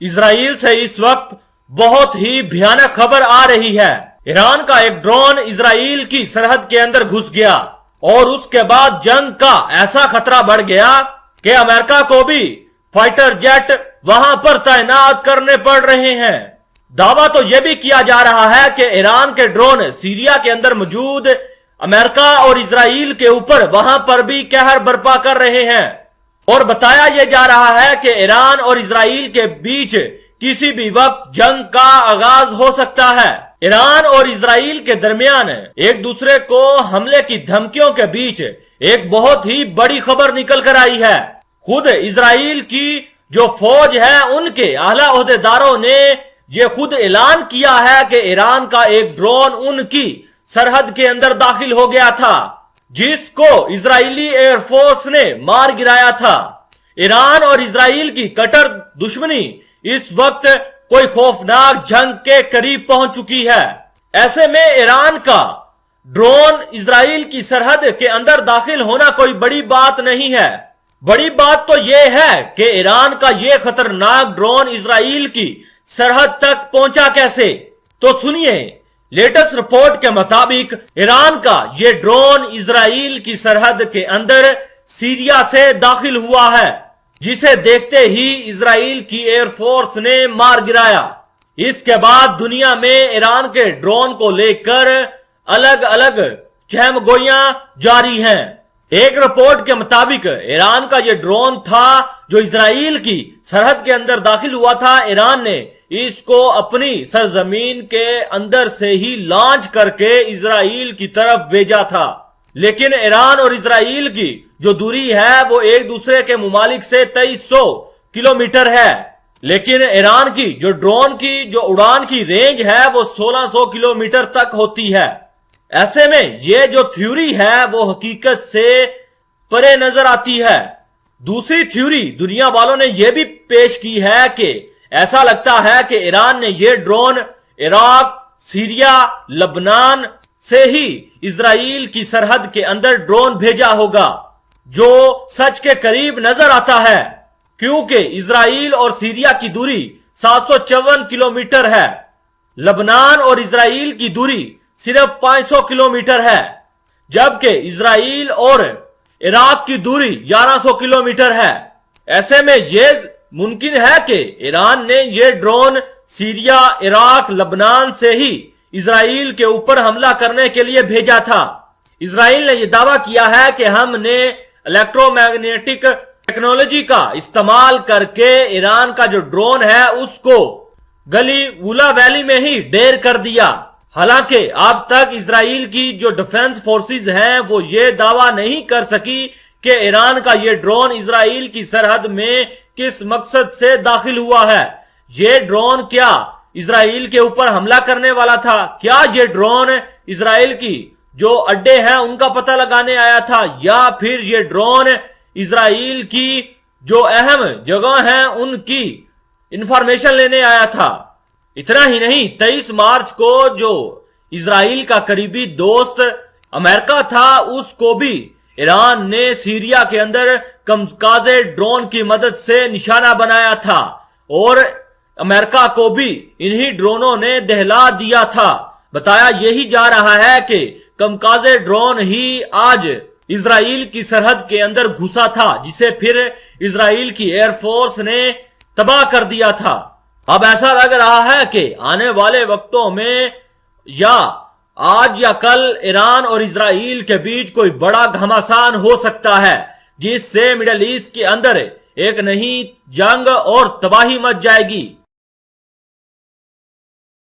Israel से इस वक्त बहुत ही भयानक खबर आ रही है। ईरान का एक ड्रोन इजराइल की सरहद के अंदर घुस गया और उसके बाद जंग का ऐसा खतरा बढ़ गया कि अमेरिका को भी फाइटर जेट वहां पर तैनात करने पड़ रहे हैं। दावा तो यह भी किया जा रहा है कि ईरान के ड्रोन सीरिया के अंदर मौजूद अमेरिका और इजराइल के ऊपर वहां पर भी कहर बर्पा कर रहे हैं और बताया यह जा रहा है कि ईरान और इजराइल के बीच किसी भी वक्त जंग का आगाज हो सकता है। ईरान और इजराइल के दरमियान एक दूसरे को हमले की धमकियों के बीच एक बहुत ही बड़ी खबर निकल कर आई है। खुद इजराइल की जो फौज है उनके आला ओहदेदारों ने ये खुद ऐलान किया है कि ईरान का एक ड्रोन उनकी सरहद के अंदर दाखिल हो गया था, जिसको इजरायली एयरफोर्स ने मार गिराया था। ईरान और इजराइल की कट्टर दुश्मनी इस वक्त कोई खौफनाक जंग के करीब पहुंच चुकी है। ऐसे में ईरान का ड्रोन इजराइल की सरहद के अंदर दाखिल होना कोई बड़ी बात नहीं है। बड़ी बात तो यह है कि ईरान का यह खतरनाक ड्रोन इजराइल की सरहद तक पहुंचा कैसे। तो सुनिए, लेटेस्ट रिपोर्ट के मुताबिक ईरान का यह ड्रोन इजराइल की सरहद के अंदर सीरिया से दाखिल हुआ है, जिसे देखते ही इजराइल की एयरफोर्स ने मार गिराया। इसके बाद दुनिया में ईरान के ड्रोन को लेकर अलग अलग चहमगोइयां जारी हैं। एक रिपोर्ट के मुताबिक ईरान का यह ड्रोन था जो इजराइल की सरहद के अंदर दाखिल हुआ था। ईरान ने इसको अपनी सरजमीन के अंदर से ही लॉन्च करके इजराइल की तरफ भेजा था, लेकिन ईरान और इजराइल की जो दूरी है वो एक दूसरे के मुमालिक से 2300 किलोमीटर है, लेकिन ईरान की जो ड्रोन की जो उड़ान की रेंज है वो 1600 किलोमीटर तक होती है। ऐसे में ये जो थ्योरी है वो हकीकत से परे नजर आती है। दूसरी थ्योरी दुनिया वालों ने यह भी पेश की है कि ऐसा लगता है कि ईरान ने यह ड्रोन इराक, सीरिया, लबनान से ही इजराइल की सरहद के अंदर ड्रोन भेजा होगा, जो सच के करीब नजर आता है, क्योंकि इजराइल और सीरिया की दूरी 754 किलोमीटर है। लबनान और इजराइल की दूरी सिर्फ 500 किलोमीटर है, जबकि इजराइल और इराक की दूरी 1100 किलोमीटर है। ऐसे में यह मुमकिन है कि ईरान ने यह ड्रोन सीरिया, इराक, लबनान से ही इजराइल के ऊपर हमला करने के लिए भेजा था। इजराइल ने यह दावा किया है कि हमने इलेक्ट्रोमैग्नेटिक टेक्नोलॉजी का इस्तेमाल करके ईरान का जो ड्रोन है उसको गली वूला वैली में ही ढेर कर दिया। हालांकि अब तक इजराइल की जो डिफेंस फोर्सेस हैं वो ये दावा नहीं कर सकी कि ईरान का ये ड्रोन इजराइल की सरहद में किस मकसद से दाखिल हुआ है। ये ड्रोन क्या इजराइल के ऊपर हमला करने वाला था? क्या ये ड्रोन इजराइल की जो अड्डे हैं उनका पता लगाने आया था, या फिर ये ड्रोन इजराइल की जो अहम जगह हैं उनकी इंफॉर्मेशन लेने आया था? इतना ही नहीं, 23 मार्च को जो इजराइल का करीबी दोस्त अमेरिका था उसको भी ईरान ने सीरिया के अंदर कमकाजे ड्रोन की मदद से निशाना बनाया था और अमेरिका को भी इन्हीं ड्रोनों ने दहला दिया था। बताया यही जा रहा है कि कमकाजे ड्रोन ही आज इजराइल की सरहद के अंदर घुसा था, जिसे फिर इजराइल की एयरफोर्स ने तबाह कर दिया था। अब ऐसा लग रहा है कि आने वाले वक्तों में या आज या कल ईरान और इजराइल के बीच कोई बड़ा घमासान हो सकता है, जिससे मिडिल ईस्ट के अंदर एक नई जंग और तबाही मच जाएगी।